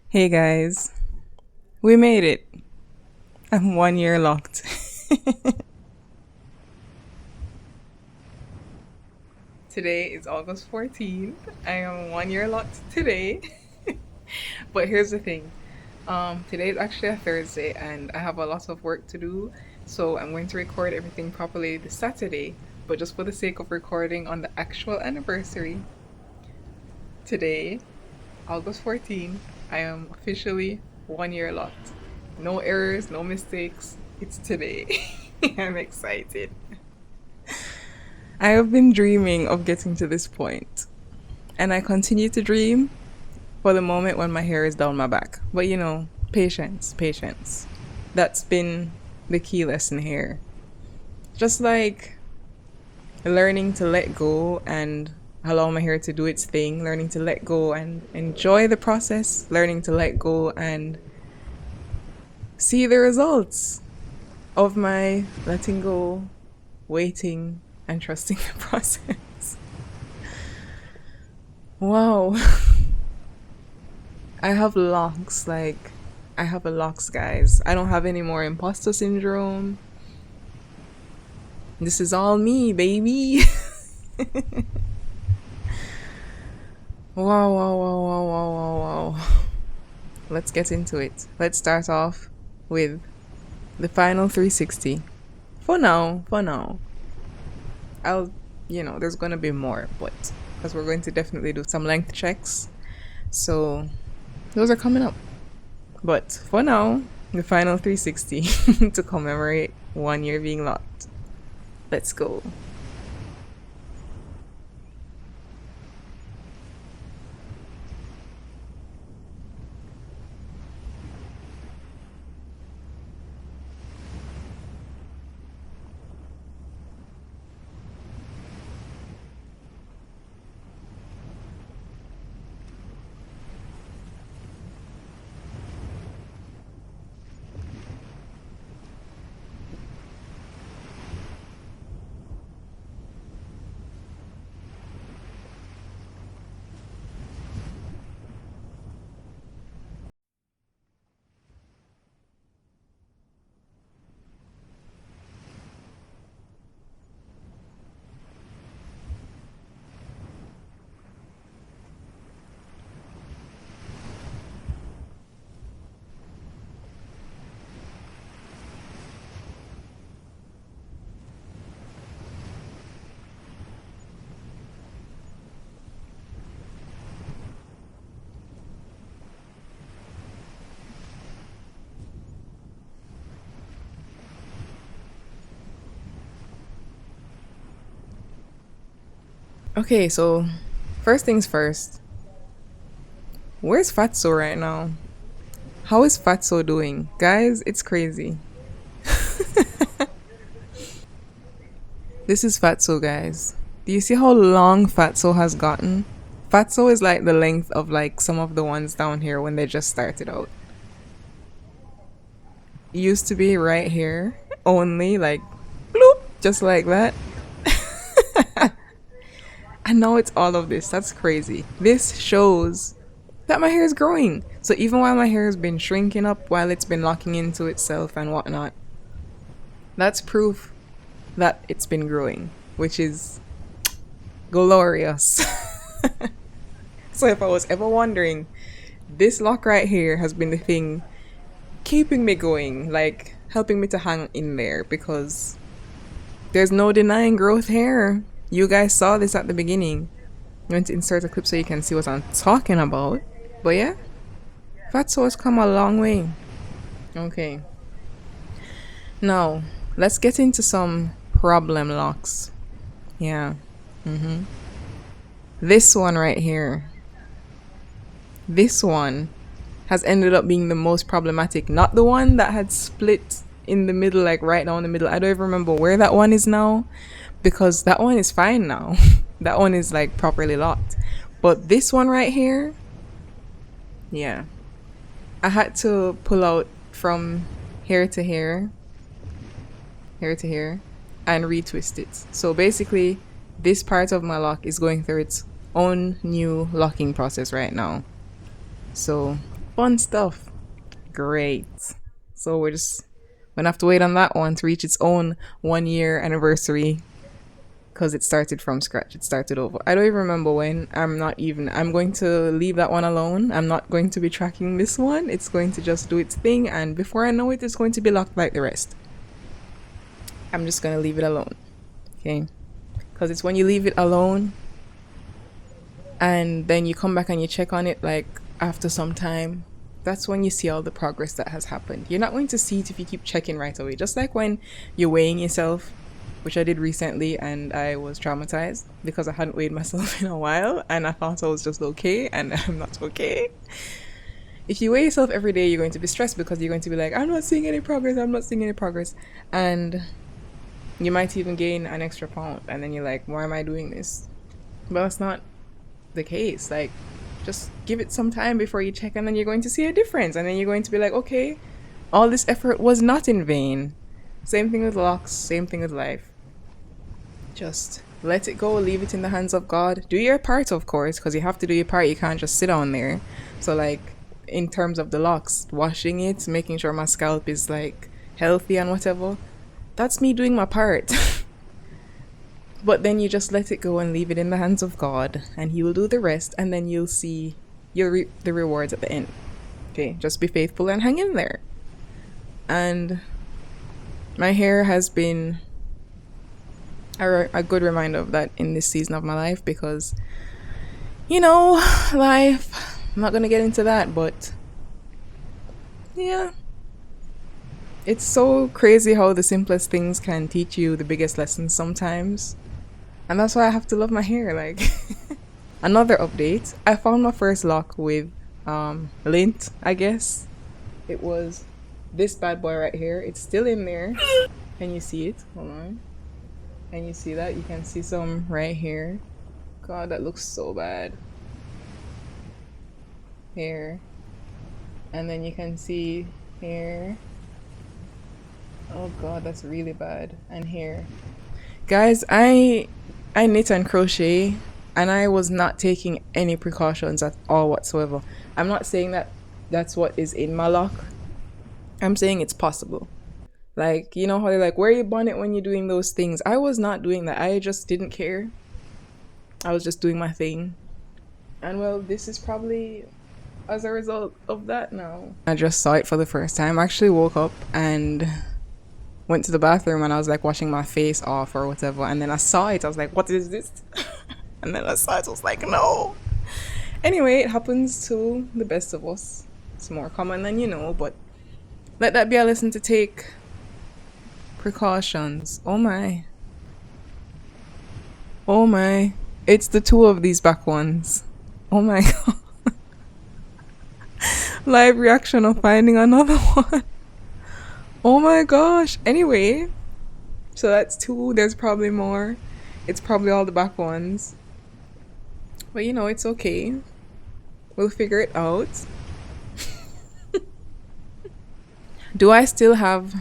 Hey guys, we made it. I'm 1 year locked. Today is August 14th. I am 1 year locked today. But here's the thing. Today is actually a Thursday and I have a lot of work to do. So I'm going to record everything properly this Saturday. But just for the sake of recording on the actual anniversary, today, August 14th, I am officially 1 year locked. No errors, no mistakes. It's today. I'm excited. I have been dreaming of getting to this point, and I continue to dream for the moment when my hair is down my back. But patience, patience. That's been the key lesson here. Just like learning to let go and allow my hair to do its thing, learning to let go and enjoy the process, learning to let go and see the results of my letting go, waiting, and trusting the process. Wow. I have locks, I have a locks, guys. I don't have any more imposter syndrome. This is all me, baby. Wow, wow, wow, wow, wow, wow, wow. Let's get into it. Let's start off with the final 360. For now, I'll, there's gonna be more, but because we're going to definitely do some length checks. So those are coming up. But for now, the final 360 to commemorate 1 year being locked. Let's go. Okay, so first things first. Where's Fatso right now? How is Fatso doing? Guys, it's crazy. This is Fatso, guys. Do you see how long Fatso has gotten? Fatso is like the length of like some of the ones down here when they just started out. It used to be right here, only like bloop, just like that. And now it's all of this. That's crazy. This shows that my hair is growing. So even while my hair has been shrinking up, while it's been locking into itself and whatnot, that's proof that it's been growing, which is glorious. So if I was ever wondering, this lock right here has been the thing keeping me going, like helping me to hang in there, because there's no denying growth hair. You guys saw this at the beginning. I'm going to insert a clip so you can see what I'm talking about. But yeah, Fatso has come a long way. Okay. Now, let's get into some problem locks. Yeah. This one right here. This one has ended up being the most problematic. Not the one that had split in the middle, like right down the middle. I don't even remember where that one is now, because that one is fine now. That one is like properly locked. But this one right here, yeah. I had to pull out from here to here, here to here, and retwist it. So basically, this part of my lock is going through its own new locking process right now. So fun stuff. Great. So we're just gonna have to wait on that one to reach its own 1 year anniversary because it started from scratch. It started over. I don't even remember when. I'm going to leave that one alone. I'm not going to be tracking this one. It's going to just do its thing, and before I know it, it's going to be locked like the rest. I'm just gonna leave it alone. Okay? Because it's when you leave it alone and then you come back and you check on it like after some time, that's when you see all the progress that has happened. You're not going to see it if you keep checking right away. Just like when you're weighing yourself, which I did recently, and I was traumatized because I hadn't weighed myself in a while and I thought I was just okay, and I'm not okay. If you weigh yourself every day, you're going to be stressed because you're going to be like, I'm not seeing any progress, I'm not seeing any progress. And you might even gain an extra pound, and then you're like, why am I doing this? But that's not the case. Like, just give it some time before you check, and then you're going to see a difference, and then you're going to be like, okay, all this effort was not in vain. Same thing with locks, same thing with life. Just let it go, leave it in the hands of God. Do your part, of course, because you have to do your part. You can't just sit down there. So like in terms of the locks, washing it, making sure my scalp is like healthy and whatever, that's me doing my part. But then you just let it go and leave it in the hands of God, and He will do the rest, and then you'll reap the rewards at the end. Okay, just be faithful and hang in there. And my hair has been a good reminder of that in this season of my life, because, you know, life, I'm not gonna get into that, but yeah, it's so crazy how the simplest things can teach you the biggest lessons sometimes. And that's why I have to love my hair. Like, another update, I found my first lock with lint, I guess. It was this bad boy right here. It's still in there. Can you see it? Hold on. Can you see that? You can see some right here. God, that looks so bad. Here. And then you can see here. Oh God, that's really bad. And here. Guys, I knit and crochet, and I was not taking any precautions at all whatsoever. I'm not saying that that's what is in my lock. I'm saying it's possible. Like, you know how they're like, wear your bonnet when you're doing those things. I was not doing that. I just didn't care. I was just doing my thing. And well, this is probably as a result of that now. I just saw it for the first time. I actually woke up and went to the bathroom, and I was like washing my face off or whatever, and then I saw it. I was like, what is this? And then I saw it. I was like, no. Anyway, it happens to the best of us. It's more common than you know, but let that be a lesson to take precautions. Oh my. Oh my. It's the two of these back ones. Oh my God. Live reaction of finding another one. Oh my gosh. Anyway, so that's two. There's probably more. It's probably all the back ones. But you know, it's okay. We'll figure it out. Do I still have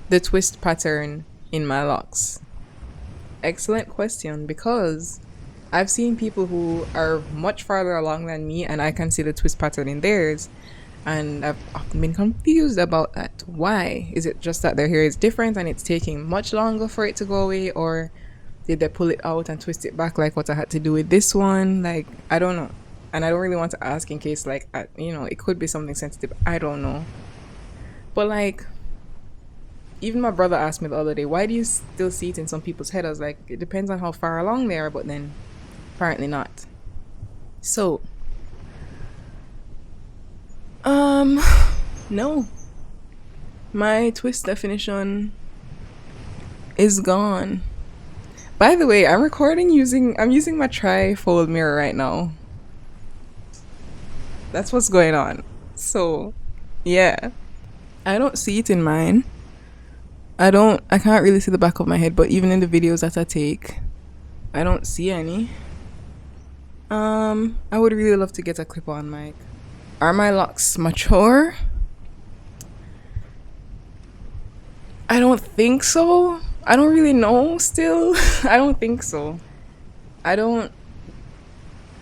the twist pattern in my locks? Excellent question, because I've seen people who are much farther along than me, and I can see the twist pattern in theirs. And I've often been confused about that. Why? Is it just that their hair is different and it's taking much longer for it to go away? Or did they pull it out and twist it back like what I had to do with this one? Like, I don't know. And I don't really want to ask in case, like, you know, it could be something sensitive. I don't know. But, like, even my brother asked me the other day, why do you still see it in some people's head? I was like, it depends on how far along they are, but then apparently not. So, no. My twist definition is gone. By the way, I'm using my tri-fold mirror right now. That's what's going on. So, yeah. I don't see it in mine. I can't really see the back of my head, but even in the videos that I take, I don't see any. I would really love to get a clip-on mic. Are my locks mature? I don't think so. I don't really know still. I don't think so. I don't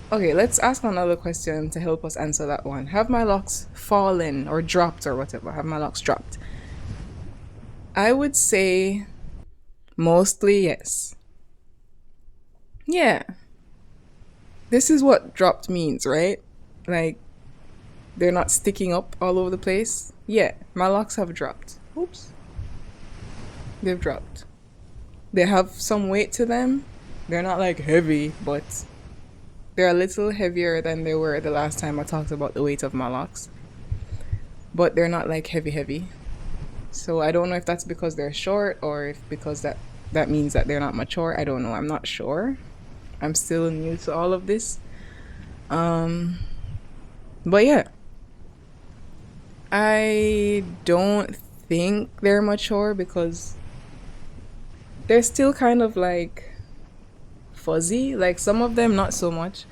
Okay, let's ask another question to help us answer that one. Have my locks fallen or dropped or whatever? Have my locks dropped? I would say mostly yes. Yeah, this is what dropped means, right? Like they're not sticking up all over the place. Yeah, my locks have dropped. Oops, they've dropped. They have some weight to them. They're not like heavy, but they're a little heavier than they were the last time I talked about the weight of my locks. But they're not like heavy, heavy. So I don't know if that's because they're short or if because that means that they're not mature. I don't know. I'm not sure. I'm still new to all of this. Um, but yeah, I don't think they're mature because they're still kind of like fuzzy. Like some of them, not so much.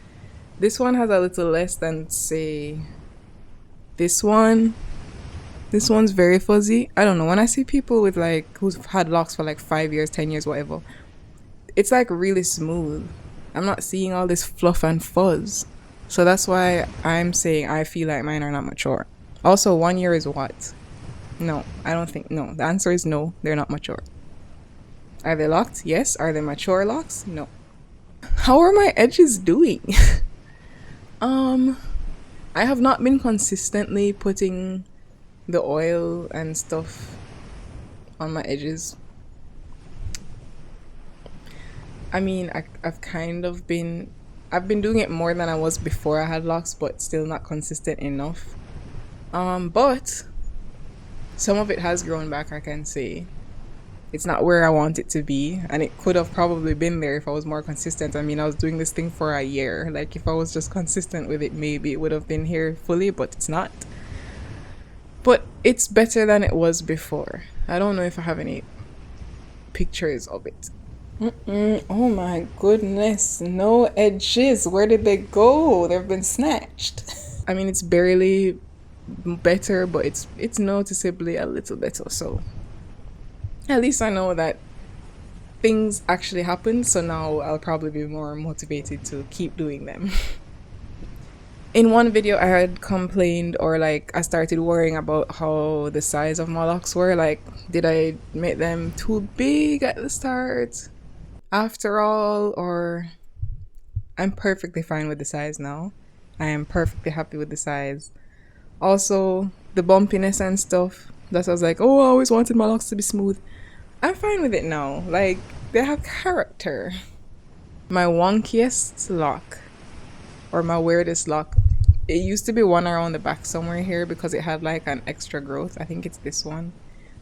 This one has a little less than, say, this one. This one's very fuzzy. I don't know. When I see people with like who've had locks for like 5 years, 10 years, whatever, it's like really smooth. I'm not seeing all this fluff and fuzz. So that's why I'm saying I feel like mine are not mature. Also, 1 year is what? No, I don't think. No, the answer is no, they're not mature. Are they locked? Yes. Are they mature locks? No. How are my edges doing? um, I have not been consistently putting the oil and stuff on my edges. I mean, I've kind of been. I've been doing it more than I was before I had locks, but still not consistent enough. But some of it has grown back, I can say. It's not where I want it to be, and it could have probably been there if I was more consistent. I mean, I was doing this thing for a year. Like, if I was just consistent with it, maybe it would have been here fully, but it's not. But it's better than it was before. I don't know if I have any pictures of it. Oh my goodness, no edges. Where did they go? They've been snatched. I mean, it's barely better, but it's noticeably a little better. So at least I know that things actually happen. So now I'll probably be more motivated to keep doing them. In one video, I had complained, or like I started worrying about how the size of my locks were. Like, did I make them too big at the start? After all, or I'm perfectly fine with the size now. I am perfectly happy with the size. Also, the bumpiness and stuff. That I was like, oh, I always wanted my locks to be smooth. I'm fine with it now. Like, they have character. My wonkiest lock, or my weirdest lock, it used to be one around the back somewhere here because it had like an extra growth. I think it's this one.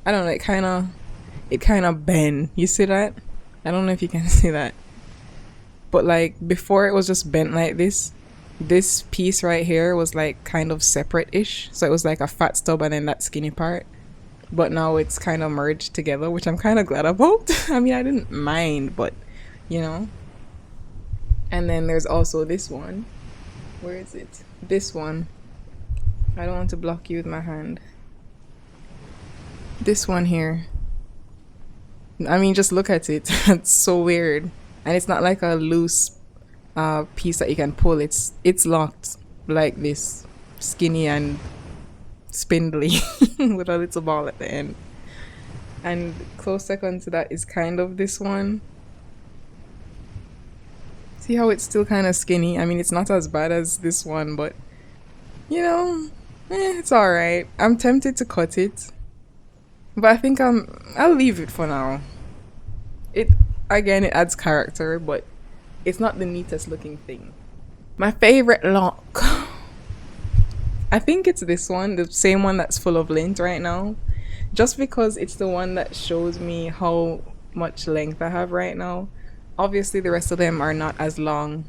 I don't know, it kind of bent. You see that? I don't know if you can see that. But like before it was just bent like this. This piece right here was like kind of separate-ish. So it was like a fat stub and then that skinny part. But now it's kind of merged together, which I'm kind of glad about. I mean, I didn't mind, but you know. And then there's also this one. Where is it? This one. I don't want to block you with my hand. This one here. I mean, just look at it. It's so weird. And it's not like a loose piece that you can pull. It's locked like this. Skinny and spindly with a little ball at the end. And close second to that is kind of this one. See how it's still kind of skinny? I mean, it's not as bad as this one, but you know, it's alright. I'm tempted to cut it, but I think I'll leave it for now. It Again, it adds character, but it's not the neatest looking thing. My favorite lock, I think it's this one, the same one that's full of lint right now, just because it's the one that shows me how much length I have right now. Obviously, the rest of them are not as long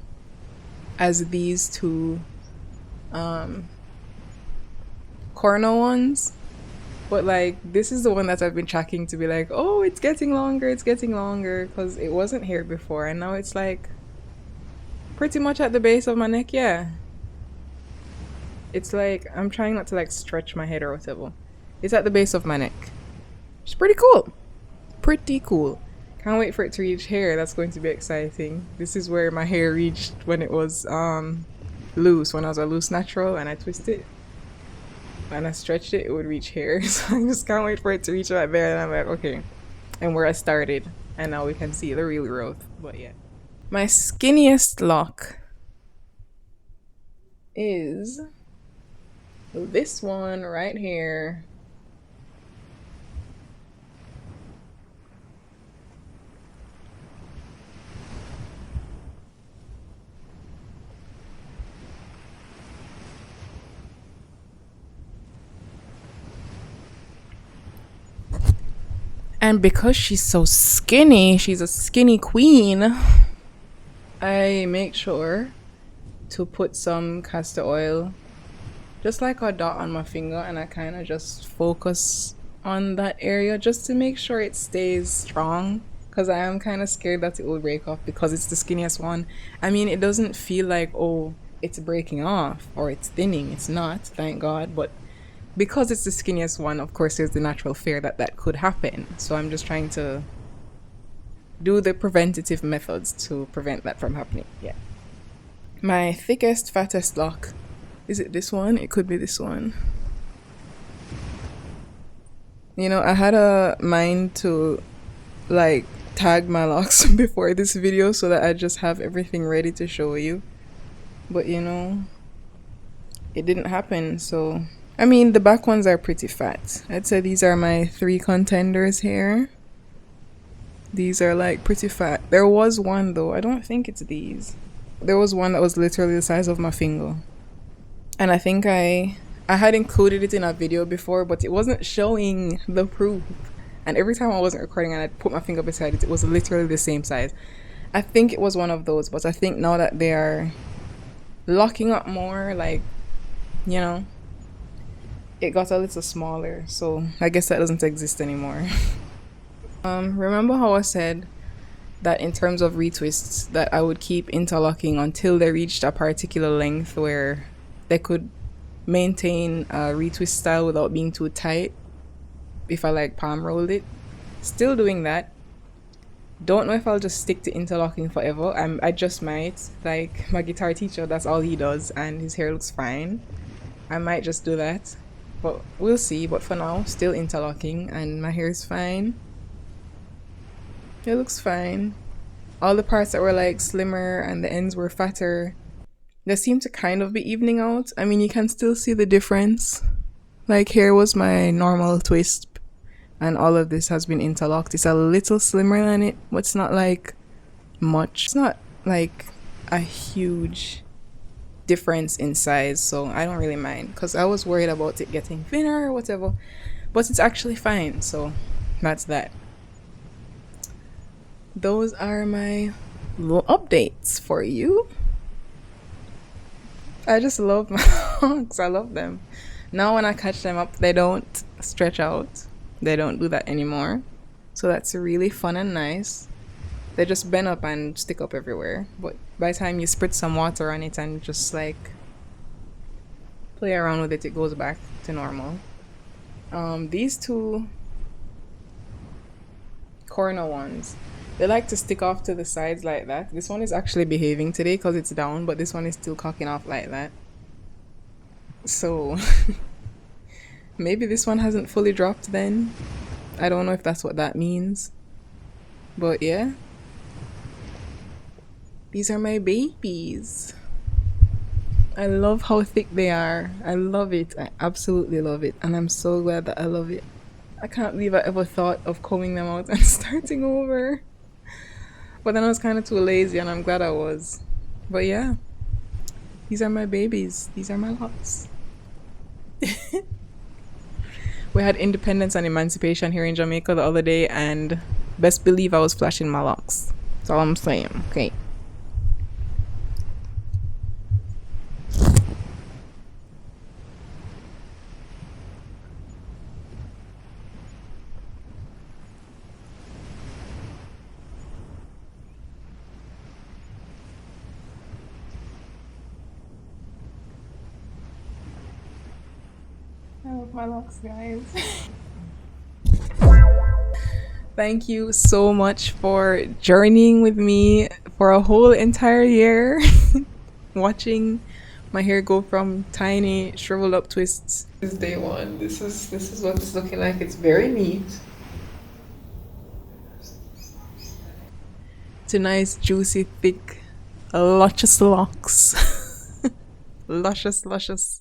as these two corner ones. But like, this is the one that I've been tracking to be like, oh, it's getting longer, because it wasn't here before. And now it's like pretty much at the base of my neck, yeah. It's like, I'm trying not to like stretch my head or whatever. It's at the base of my neck. It's pretty cool. Pretty cool. Can't wait for it to reach here. That's going to be exciting. This is where my hair reached when it was loose, when I was a loose natural and I twisted it and I stretched it, it would reach here. So I just can't wait for it to reach right there. And I'm like, okay. And where I started. And now we can see the real growth. But yeah. My skinniest lock is this one right here. And because she's so skinny, she's a skinny queen, I make sure to put some castor oil, just like a dot on my finger, and I kind of just focus on that area just to make sure it stays strong. Because I am kind of scared that it will break off because it's the skinniest one. I mean, it doesn't feel like, oh, it's breaking off or it's thinning. It's not, thank God. But because it's the skinniest one, of course, there's the natural fear that that could happen. So I'm just trying to do the preventative methods to prevent that from happening. Yeah. My thickest, fattest lock. Is it this one? It could be this one. You know, I had a mind to like tag my locks before this video so that I just have everything ready to show you. But you know, it didn't happen. So I mean, the back ones are pretty fat. I'd say these are my 3 contenders here. These are like pretty fat. There was one though, I don't think it's these. There was one that was literally the size of my finger. And I think I had included it in a video before, but it wasn't showing the proof. And every time I wasn't recording and I'd put my finger beside it, it was literally the same size. I think it was one of those, but I think now that they are locking up more, like, you know, it got a little smaller. So I guess that doesn't exist anymore. Remember how I said that in terms of retwists that I would keep interlocking until they reached a particular length where they could maintain a retwist style without being too tight if I like palm rolled it. Still doing that. Don't know if I'll just stick to interlocking forever. I just might. Like my guitar teacher, that's all he does and his hair looks fine. I might just do that. But we'll see. But for now, still interlocking and my hair is fine. It looks fine. All the parts that were like slimmer and the ends were fatter, they seem to kind of be evening out. I mean, you can still see the difference. Like here was my normal twist and all of this has been interlocked. It's a little slimmer than it, but it's not like much. It's not like a huge difference in size, so I don't really mind because I was worried about it getting thinner or whatever, but it's actually fine, so that's that. Those are my little updates for you. I just love my locks. I love them. Now when I catch them up, they don't stretch out. They don't do that anymore. So that's really fun and nice. They just bend up and stick up everywhere. But by the time you spritz some water on it and just like play around with it, it goes back to normal. These 2 corner ones, they like to stick off to the sides like that. This one is actually behaving today because it's down, but this one is still cocking off like that. So maybe this one hasn't fully dropped then. I don't know if that's what that means. But yeah. These are my babies. I love how thick they are. I love it. I absolutely love it. And I'm so glad that I love it. I can't believe I ever thought of combing them out and starting over. But then I was kind of too lazy and I'm glad I was. But yeah. These are my babies. These are my locks. We had independence and emancipation here in Jamaica the other day and best believe I was flashing my locks. That's all I'm saying. Okay. I love my locks, guys. Thank you so much for journeying with me for a whole entire year, watching my hair go from tiny shriveled up twists. This is day one. This is what it's looking like. It's very neat. To nice, juicy, thick, luscious locks. Luscious, luscious.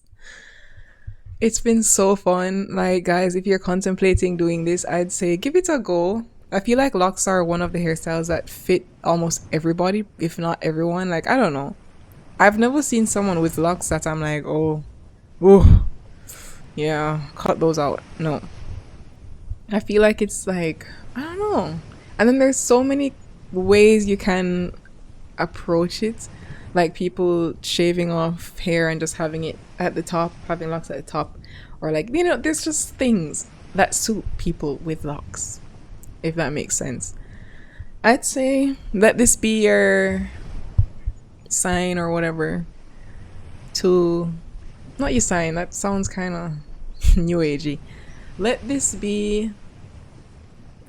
It's been so fun. Like, guys, if you're contemplating doing this, I'd say give it a go. I feel like locks are one of the hairstyles that fit almost everybody, if not everyone. Like, I don't know. I've never seen someone with locks that I'm like, oh, oh, yeah, cut those out. No. I feel like it's like, I don't know. And then there's so many ways you can approach it. Like people shaving off hair and just having it at the top, having locks at the top. Or like, there's just things that suit people with locks, if that makes sense. I'd say let this be your sign or whatever to not your sign, that sounds kind of new agey. Let this be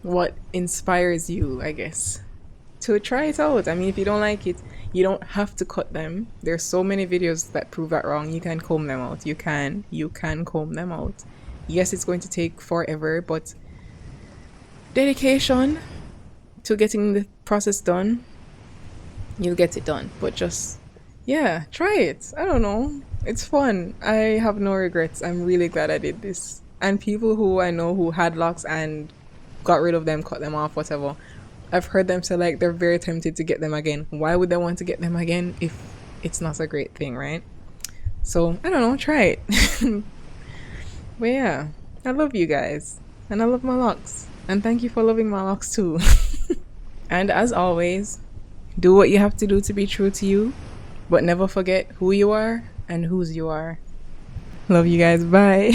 what inspires you, I guess, to try it out. I mean, if you don't like it, you don't have to cut them. There's so many videos that prove that wrong. You can comb them out. You can comb them out. Yes, it's going to take forever, but dedication to getting the process done, you'll get it done. But just, yeah, try it. I don't know. It's fun. I have no regrets. I'm really glad I did this. And people who I know who had locks and got rid of them, cut them off, whatever, I've heard them say like they're very tempted to get them again. Why would they want to get them again if it's not a great thing, right? So I don't know, try it. But yeah, I love you guys. And I love my locks. And thank you for loving my locks too. And as always, do what you have to do to be true to you, but never forget who you are and whose you are. Love you guys. Bye.